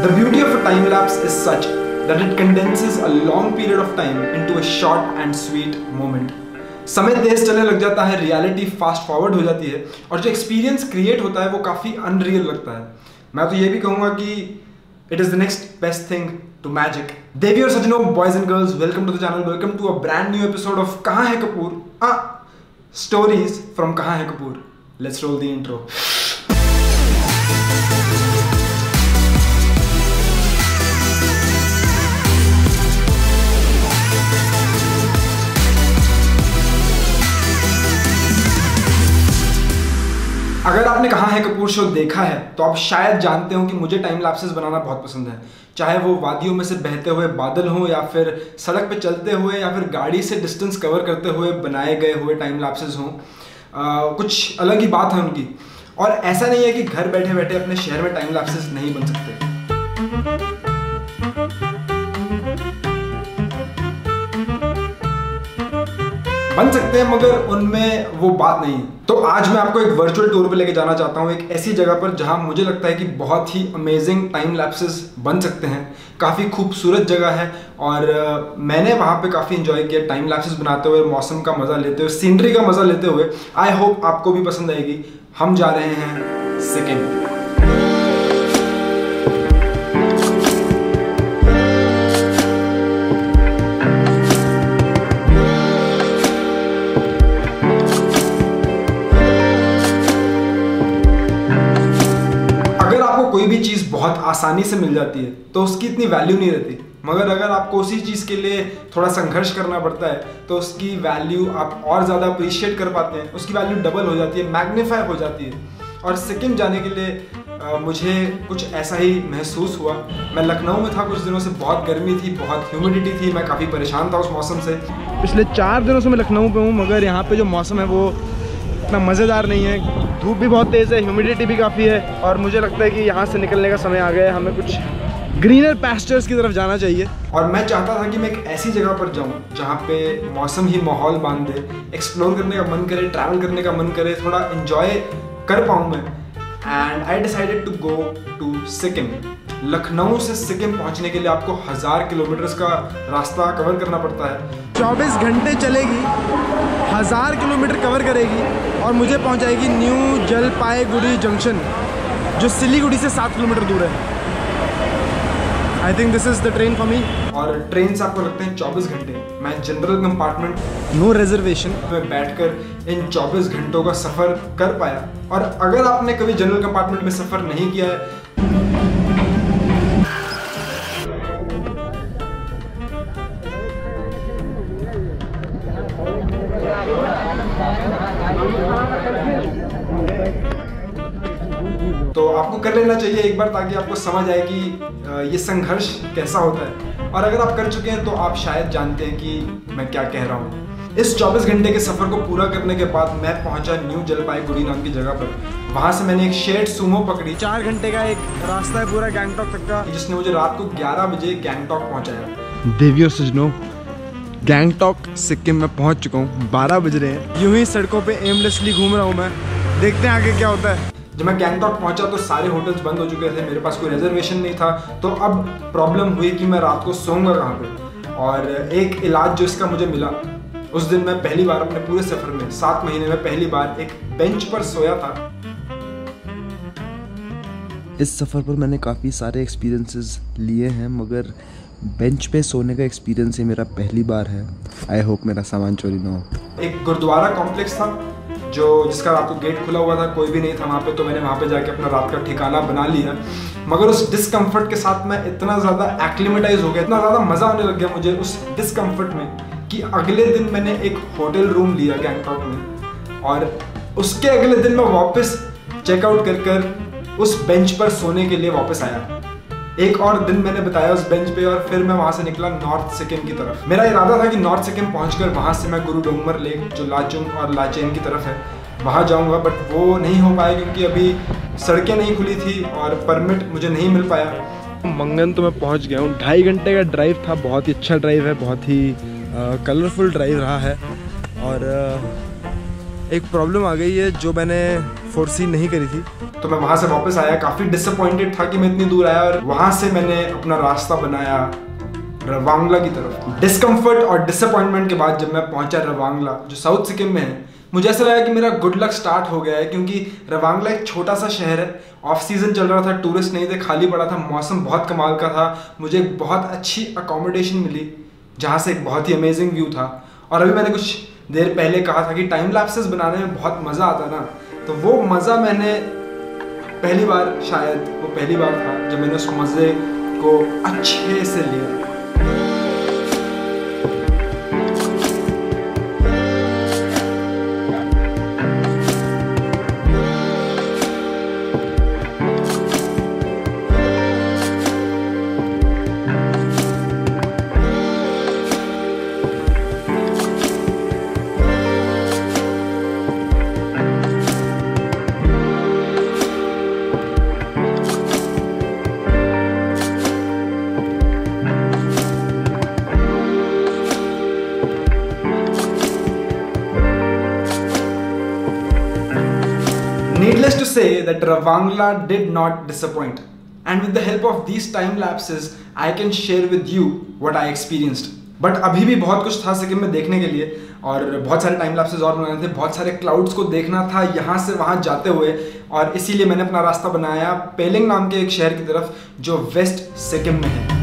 The beauty of a time lapse is such that it condenses a long period of time into a short and sweet moment. समय तेज चलने लग जाता है, reality fast forward हो जाती है और जो एक्सपीरियंस क्रिएट होता है वो काफ़ी अनरियल लगता है। मैं तो ये भी कहूँगा कि it is the next best thing to magic. देवी और सजनों, boys and girls, welcome to the channel, welcome to a brand new episode of कहाँ है कपूर, स्टोरीज फ्रॉम कहाँ है Kapoor. Let's roll the intro. अगर आपने कहाँ है कपूर शो देखा है तो आप शायद जानते हो कि मुझे टाइम लैप्सेस बनाना बहुत पसंद है। चाहे वो वादियों में से बहते हुए बादल हों या फिर सड़क पे चलते हुए या फिर गाड़ी से डिस्टेंस कवर करते हुए बनाए गए हुए टाइम लैप्सेस हों, कुछ अलग ही बात है उनकी। और ऐसा नहीं है कि घर बैठे बैठे अपने शहर में टाइम लैप्सेस नहीं बन सकते। बन सकते हैं, मगर उनमें वो बात नहीं है। तो आज मैं आपको एक वर्चुअल टूर पे लेके जाना चाहता हूँ, एक ऐसी जगह पर जहाँ मुझे लगता है कि बहुत ही अमेजिंग टाइम लैप्सेस बन सकते हैं। काफ़ी खूबसूरत जगह है और मैंने वहाँ पे काफ़ी इंजॉय किया टाइम लैप्सेस बनाते हुए, मौसम का मज़ा लेते हुए, सीनरी का मज़ा लेते हुए। आई होप आपको भी पसंद आएगी। हम जा रहे हैं सिक्किम। कोई भी चीज़ बहुत आसानी से मिल जाती है तो उसकी इतनी वैल्यू नहीं रहती, मगर अगर आपको उसी चीज़ के लिए थोड़ा संघर्ष करना पड़ता है तो उसकी वैल्यू आप और ज़्यादा अप्रिशिएट कर पाते हैं, उसकी वैल्यू डबल हो जाती है, मैग्नीफाई हो जाती है। और सिक्किम जाने के लिए मुझे कुछ ऐसा ही महसूस हुआ। मैं लखनऊ में था कुछ दिनों से, बहुत गर्मी थी, बहुत ह्यूमिडिटी थी, मैं काफ़ी परेशान था उस मौसम से। पिछले 4 दिनों से मैं लखनऊ पे हूँ, मगर यहाँ पे जो मौसम है वो इतना मज़ेदार नहीं है। धूप भी बहुत तेज़ है, ह्यूमिडिटी भी काफ़ी है और मुझे लगता है कि यहाँ से निकलने का समय आ गया है। हमें कुछ ग्रीनर पैस्चर्स की तरफ जाना चाहिए। और मैं चाहता था कि मैं एक ऐसी जगह पर जाऊँ जहाँ पे मौसम ही माहौल बांध दे, एक्सप्लोर करने का मन करे, ट्रैवल करने का मन करे, थोड़ा इन्जॉय कर पाऊँ मैं। And I decided to go to Sikkim. Lucknow से सिक्किम पहुंचने के लिए आपको 1000 किलोमीटर का रास्ता कवर करना पड़ता है। 24 घंटे चलेगी, 1000 किलोमीटर कवर करेगी और मुझे पहुंचाएगी न्यू जलपाईगुड़ी जंक्शन, जो सिलीगुड़ी से 7 किलोमीटर दूर है। I think this is the train for me. और ट्रेन से आपको लगते हैं 24 घंटे। मैं जनरल कंपार्टमेंट, नो रिजर्वेशन में बैठकर इन 24 घंटों का सफ़र कर पाया। और अगर आपने कभी जनरल कंपार्टमेंट में सफ़र नहीं किया है तो आपको कर लेना चाहिए एक बार, ताकि आपको समझ आए कि ये संघर्ष कैसा होता है। और अगर आप कर चुके हैं तो आप शायद जानते हैं कि मैं क्या कह रहा हूँ। इस 24 घंटे के सफ़र को पूरा करने के बाद मैं पहुँचा न्यू जलपाईगुड़ी नाम की जगह पर। वहाँ से मैंने एक शेयर्ड सुमो पकड़ी। 4 घंटे का एक रास्ता है पूरा गैंगटॉक तक का, जिसने मुझे रात को 11 बजे गैंगटॉक पहुँचाया। देवी और सजनों, गैंगटॉक सिक्किम में पहुँच चुका हूँ। 12 बज रहे हैं। यूँ ही सड़कों पर एमलेसली घूम रहा हूँ मैं। देखते हैं आगे क्या होता है। जब मैं गैंगटॉक पहुंचा तो सारे होटल्स बंद हो चुके थे, मेरे पास कोई रिजर्वेशन नहीं था। तो अब प्रॉब्लम हुई कि मैं रात को सोऊंगा कहाँ पे। और एक इलाज जो इसका मुझे मिला, उस दिन मैं पहली बार अपने पूरे सफ़र में 7 महीने में पहली बार एक बेंच पर सोया था। इस सफ़र पर मैंने काफ़ी सारे एक्सपीरियंसेस लिए हैं, मगर बेंच पे सोने का एक्सपीरियंस ही मेरा पहली बार है। आई होप मेरा सामान चोरी ना हो। एक गुरुद्वारा कॉम्प्लेक्स था जिसका रात को गेट खुला हुआ था, कोई भी नहीं था वहाँ पे। तो मैंने वहाँ पे जाके अपना रात का ठिकाना बना लिया, मगर उस डिस्कम्फर्ट के साथ मैं इतना ज़्यादा एक्लिमेटाइज हो गया, इतना ज़्यादा मज़ा आने लग गया मुझे उस डिस्कम्फर्ट में, कि अगले दिन मैंने एक होटल रूम लिया गैंगटॉक में। और उसके अगले दिन मैं वापस चेकआउट कर उस बेंच पर सोने के लिए वापस आया। एक और दिन मैंने बताया उस बेंच पे, और फिर मैं वहाँ से निकला नॉर्थ सिक्किम की तरफ। मेरा इरादा था कि नॉर्थ सिक्किम पहुँचकर वहाँ से मैं गुरु डोंगमर लेक, जो लाचुंग और लाचेन की तरफ है, वहाँ जाऊँगा। बट वो नहीं हो पाया क्योंकि अभी सड़कें नहीं खुली थी और परमिट मुझे नहीं मिल पाया। मंगन तो मैं पहुँच गया हूँ। 2.5 घंटे का ड्राइव था, बहुत ही अच्छा ड्राइव है, बहुत ही कलरफुल ड्राइव रहा है। और एक प्रॉब्लम आ गई है जो मैंने फोरसी नहीं करी थी। तो मैं वहाँ से वापस आया, काफ़ी डिसअपॉइंटेड था कि मैं इतनी दूर आया, और वहाँ से मैंने अपना रास्ता बनाया रवांगला की तरफ। डिस्कम्फर्ट और डिसअपॉइंटमेंट के बाद जब मैं पहुँचा रवांगला, जो साउथ सिक्किम में है, मुझे ऐसा लगा कि मेरा गुड लक स्टार्ट हो गया है, क्योंकि रवांगला एक छोटा सा शहर है, ऑफ सीजन चल रहा था, टूरिस्ट नहीं थे, खाली पड़ा था, मौसम बहुत कमाल का था, मुझे एक बहुत अच्छी अकोमोडेशन मिली जहाँ से एक बहुत ही अमेजिंग व्यू था। और अभी मैंने कुछ देर पहले कहा था कि टाइम लैप्सेस बनाने में बहुत मज़ा आता ना, तो वो मज़ा मैंने पहली बार, शायद वो पहली बार था जब मैंने उस मज़े को अच्छे से लिया। Needless to say that Ravangla did not disappoint, and with the help of these time lapses, I can share with you what I experienced. But अभी भी बहुत कुछ था सिक्किम में देखने के लिए, और बहुत सारे टाइम लैप्सेस और बनाने थे, बहुत सारे क्लाउड्स को देखना था यहाँ से वहाँ जाते हुए, और इसीलिए मैंने अपना रास्ता बनाया पेलिंग नाम के एक शहर की तरफ जो वेस्ट सिक्किम में है।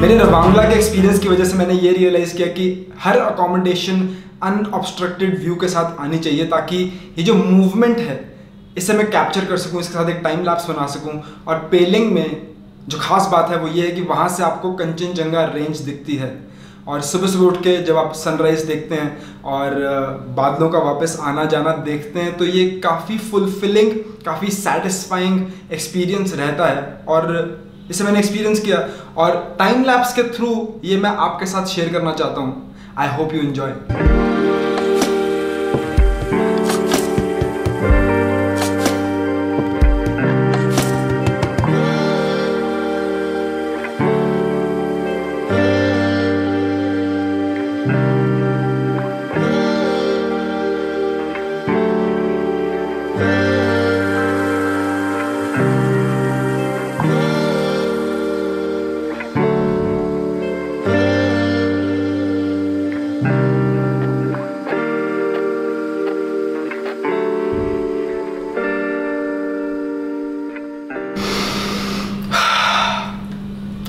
मेरे रवांगला के एक्सपीरियंस की वजह से मैंने ये रियलाइज़ किया कि हर अकोमोडेशन अनऑब्स्ट्रक्टेड व्यू के साथ आनी चाहिए, ताकि ये जो मूवमेंट है इसे मैं कैप्चर कर सकूं, इसके साथ एक टाइम लैप्स बना सकूं। और पेलिंग में जो खास बात है वो ये है कि वहाँ से आपको कंचनजंगा रेंज दिखती है, और सुबह सुबह उठ के जब आप सनराइज देखते हैं और बादलों का वापस आना जाना देखते हैं, तो ये काफ़ी फुलफिलिंग, काफ़ी सेटिस्फाइंग एक्सपीरियंस रहता है, और इसे मैंने एक्सपीरियंस किया, और टाइम लैप्स के थ्रू ये मैं आपके साथ शेयर करना चाहता हूँ। I hope you enjoy.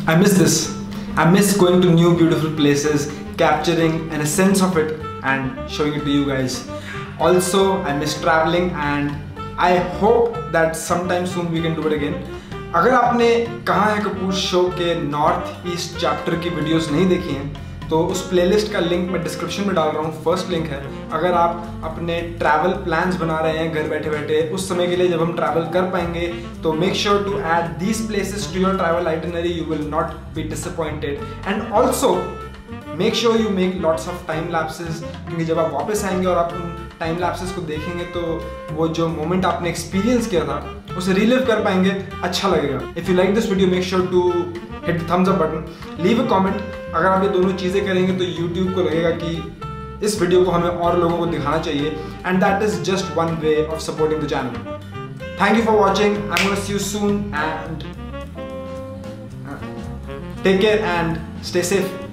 I miss this. I miss going to new beautiful places, capturing an essence of it and showing it to you guys. Also, I miss traveling, and I hope that sometime soon we can do it again. अगर आपने कहाँ है Kapoor show के north east chapter की videos नहीं देखी हैं, तो उस प्लेलिस्ट का लिंक मैं डिस्क्रिप्शन में डाल रहा हूँ, फर्स्ट लिंक है। अगर आप अपने ट्रैवल प्लान्स बना रहे हैं घर बैठे बैठे, उस समय के लिए जब हम ट्रैवल कर पाएंगे, तो make sure to add these places to your travel itinerary, you will not be disappointed. And also make sure you make lots of time lapses, क्योंकि जब आप वापस आएंगे और आप उन टाइम लैप्सेस को देखेंगे तो वो जो मोमेंट आपने एक्सपीरियंस किया था उसे रिलिव कर पाएंगे, अच्छा लगेगा। If you like this video, make sure to hit the thumbs up button, leave a comment. अगर आप ये दोनों चीज़ें करेंगे तो YouTube को लगेगा कि इस वीडियो को हमें और लोगों को दिखाना चाहिए, and that is just one way of supporting the channel. Thank you for watching. I am gonna see you soon, and take care and stay safe.